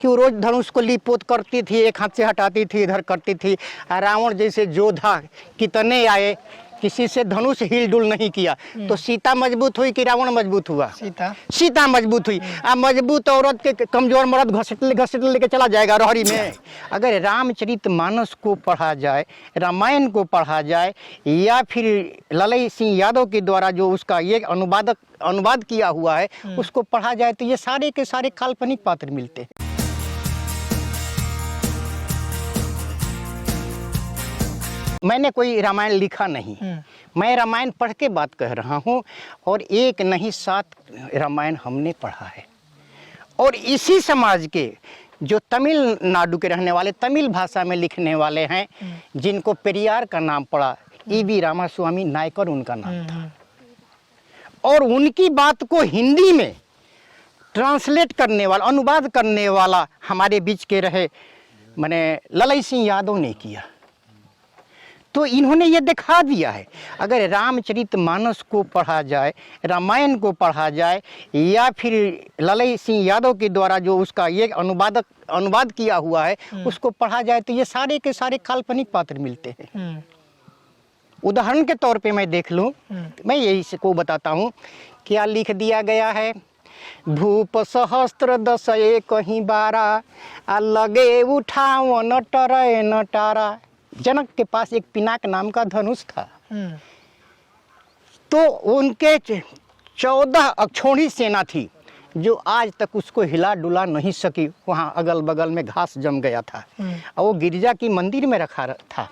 कि वो रोज धनुष को लिपोत करती थी, एक हाथ से हटाती थी, इधर करती थी। रावण जैसे योद्धा कितने आए, किसी से धनुष हिलडुल नहीं किया। तो सीता मजबूत हुई कि रावण मजबूत हुआ? सीता मजबूत हुई। मजबूत औरत के कमजोर मर्द घसीट लेके चला जाएगा रहरी में। अगर रामचरितमानस को पढ़ा जाए, रामायण को पढ़ा जाए, या फिर ललई सिंह यादव के द्वारा जो उसका ये अनुवाद किया हुआ है उसको पढ़ा जाए, तो ये सारे के सारे काल्पनिक पात्र मिलते हैं। मैंने कोई रामायण लिखा नहीं, मैं रामायण पढ़ के बात कह रहा हूँ। और एक नहीं 7 रामायण हमने पढ़ा है। और इसी समाज के जो तमिलनाडु के रहने वाले, तमिल भाषा में लिखने वाले हैं, जिनको पेरियार का नाम पड़ा, ईवी रामास्वामी नायकर उनका नाम था। और उनकी बात को हिंदी में ट्रांसलेट करने वाला, अनुवाद करने वाला हमारे बीच के रहे माने ललई सिंह यादव ने किया। तो इन्होंने ये दिखा दिया है। अगर रामचरितमानस को पढ़ा जाए, रामायण को पढ़ा जाए, या फिर ललई सिंह यादव के द्वारा जो उसका ये अनुवाद किया हुआ है उसको पढ़ा जाए, तो ये सारे के सारे काल्पनिक पात्र मिलते हैं। उदाहरण के तौर पे मैं देख लूँ, मैं यही को बताता हूँ। क्या लिख दिया गया है? भूप सहस्त्र 10 कहीं 12, लगे उठाओ नटरे नटारा। जनक के पास एक पिनाक नाम का धनुष था। तो उनके 14 अक्षौणी सेना थी जो आज तक उसको हिला डुला नहीं सकी। वहाँ अगल बगल में घास जम गया था और वो गिरजा की मंदिर में रखा था।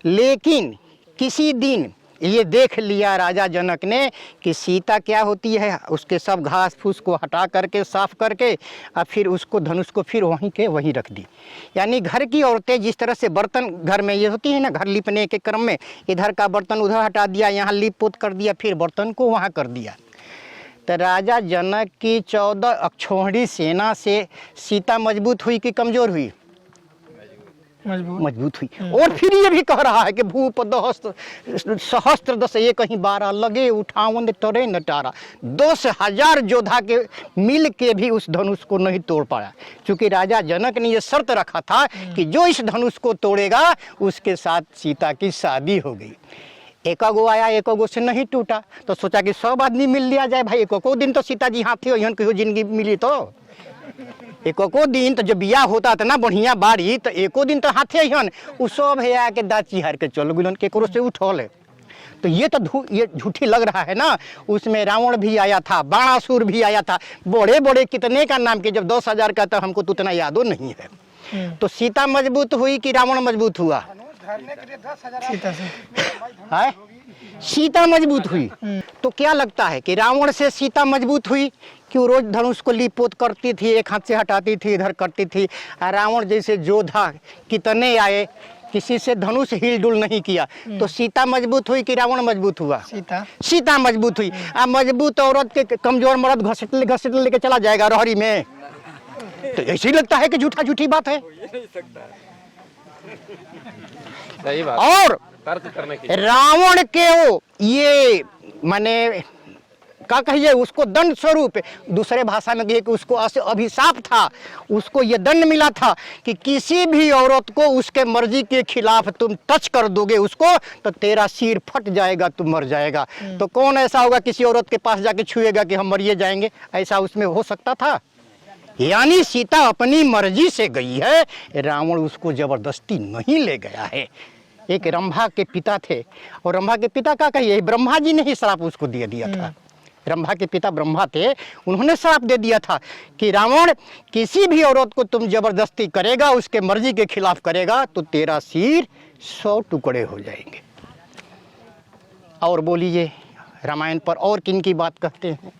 लेकिन किसी दिन ये देख लिया राजा जनक ने कि सीता क्या होती है, उसके सब घास फूस को हटा करके साफ करके और फिर उसको धनुष को फिर वहीं के वहीं रख दी। यानी घर की औरतें जिस तरह से बर्तन घर में ये होती है ना, घर लिपने के क्रम में इधर का बर्तन उधर हटा दिया, यहाँ लिप पोत कर दिया, फिर बर्तन को वहाँ कर दिया। तो राजा जनक की 14 अक्षौहिणी सेना से सीता मजबूत हुई कि कमजोर हुई? मजबूत हुई। और फिर ये भी कह रहा है कि भूप सहस्त्र 10 कहीं 12, लगे उठावन टरे नटारा। 10,000 योद्धा के मिल के भी उस धनुष को नहीं तोड़ पाया, क्योंकि राजा जनक ने ये शर्त रखा था कि जो इस धनुष को तोड़ेगा उसके साथ सीता की शादी हो गई। एको आया, एको से नहीं टूटा, तो सोचा कि 100 आदमी मिल लिया जाए भाई। एको दिन तो सीता जी हाथ थे, कहीं जिंदगी मिली तो एको दिन तो जब बिया होता था ना बढ़िया बाड़ी, तो एको दिन तो हाथे हन उ सब है के दाची हार के चल गुलन के से उठल है। तो ये तो ये झूठी लग रहा है ना। उसमें रावण भी आया था, बाणासुर भी आया था, बड़े बड़े कितने का नाम के, जब 10,000 का तो हमको तो उतना यादो नहीं है। तो सीता मजबूत हुई कि रावण मजबूत हुआ? सीता मजबूत हुई। तो क्या लगता है कि रावण से सीता मजबूत हुई कि वो रोज धनुष को लिपोत करती थी, एक हाथ से हटाती थी, इधर करती थी। रावण जैसे योद्धा कितने आए, किसी से धनुष हिलडुल नहीं किया। तो सीता मजबूत हुई कि रावण मजबूत हुआ? सीता मजबूत हुई। मजबूत औरत के कमजोर मर्द घसीट लेके चला जाएगा रहरी में। तो ऐसे ही लगता है कि झूठी बात है। सही बात। और रावण के वो ये माने क्या कहिए, उसको दंड स्वरूप, दूसरे भाषा में कहिए कि उसको अभिशाप था, उसको ये दंड मिला था कि किसी भी औरत को उसके मर्जी के खिलाफ तुम टच कर दोगे उसको तो तेरा सिर फट जाएगा, तुम मर जाएगा। तो कौन ऐसा होगा किसी औरत के पास जाके छुएगा कि हम मरिए जाएंगे? ऐसा उसमें हो सकता था? यानी सीता अपनी मर्जी से गई है, रावण उसको जबरदस्ती नहीं ले गया है। एक रंभा के पिता थे, और रंभा के पिता का कहिए ब्रह्मा जी ने ही श्राप उसको दे दिया था। रंभा के पिता ब्रह्मा थे, उन्होंने श्राप दे दिया था कि रावण किसी भी औरत को तुम जबरदस्ती करेगा, उसके मर्जी के खिलाफ करेगा तो तेरा सिर 100 टुकड़े हो जाएंगे। और बोलिए रामायण पर और किन की बात कहते हैं?